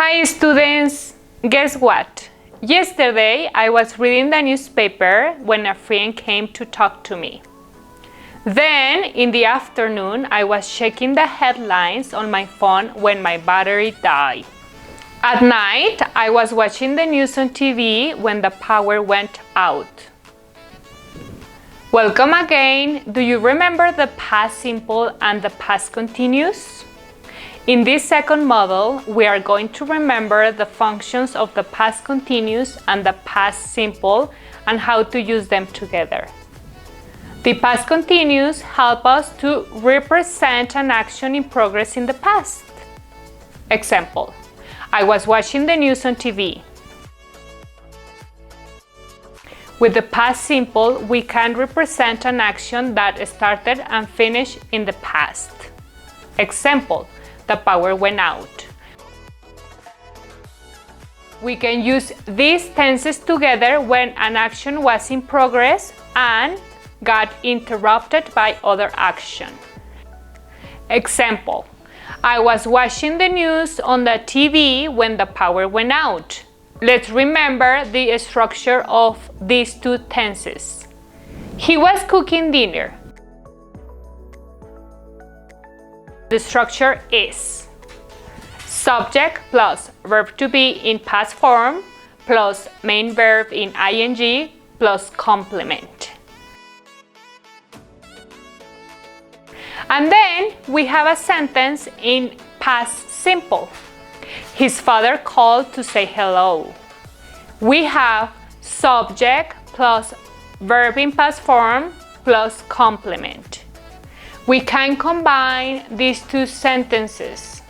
Hi students! Guess what? Yesterday I was reading the newspaper when a friend came to talk to me. Then in the afternoon I was checking the headlines on my phone when my battery died. At night I was watching the news on TV when the power went out. Welcome again! Do you remember the past simple and the past continuous? In this second model, we are going to remember the functions of the past continuous and the past simple and how to use them together. The past continuous help us to represent an action in progress in the past. Example, I was watching the news on TV. With the past simple, we can represent an action that started and finished in the past. Example, the power went out. We can use these tenses together when an action was in progress and got interrupted by other action. Example, I was watching the news on the TV when the power went out. Let's remember the structure of these two tenses. He was cooking dinner. The structure is subject plus verb to be in past form plus main verb in ing plus complement. And then we have a sentence in past simple. His father called to say hello. We have subject plus verb in past form plus complement. We can combine these two sentences.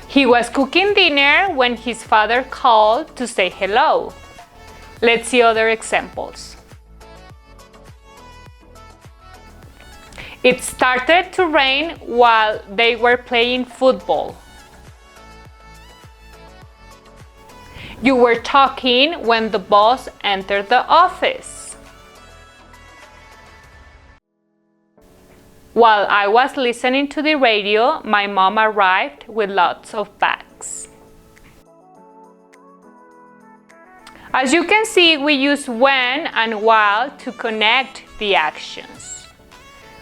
He was cooking dinner when his father called to say hello. Let's see other examples. It started to rain while they were playing football. You were talking when the boss entered the office. While I was listening to the radio, my mom arrived with lots of bags. As you can see, we use when and while to connect the actions.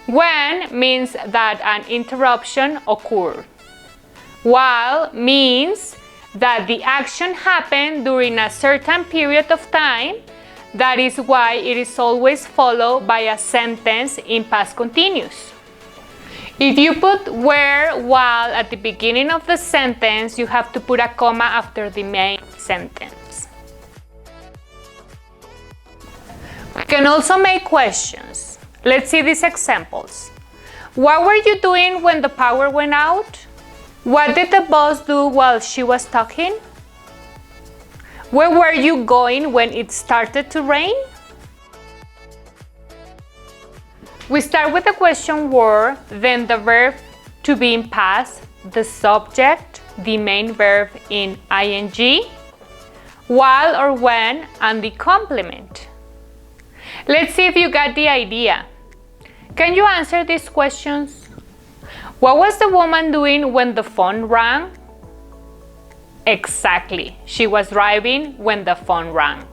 When means that an interruption occurred. While means that the action happened during a certain period of time. That is why it is always followed by a sentence in past continuous. If you put where, while at the beginning of the sentence, you have to put a comma after the main sentence. We can also make questions. Let's see these examples. What were you doing when the power went out? What did the boss do while she was talking? Where were you going when it started to rain? We start with the question were, then the verb to be in past, the subject, the main verb in ing, while or when, and the complement. Let's see if you got the idea. Can you answer these questions? What was the woman doing when the phone rang? Exactly, she was driving when the phone rang.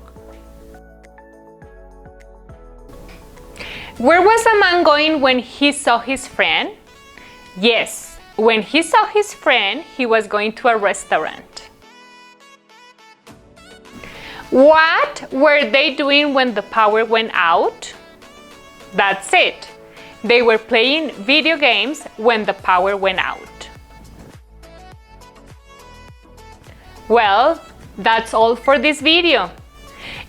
Where was the man going when he saw his friend? Yes, when he saw his friend, he was going to a restaurant. What were they doing when the power went out? That's it. They were playing video games when the power went out. Well, that's all for this video.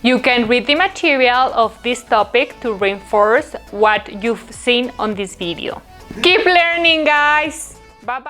You can read the material of this topic to reinforce what you've seen on this video. Keep learning, guys! Bye-bye!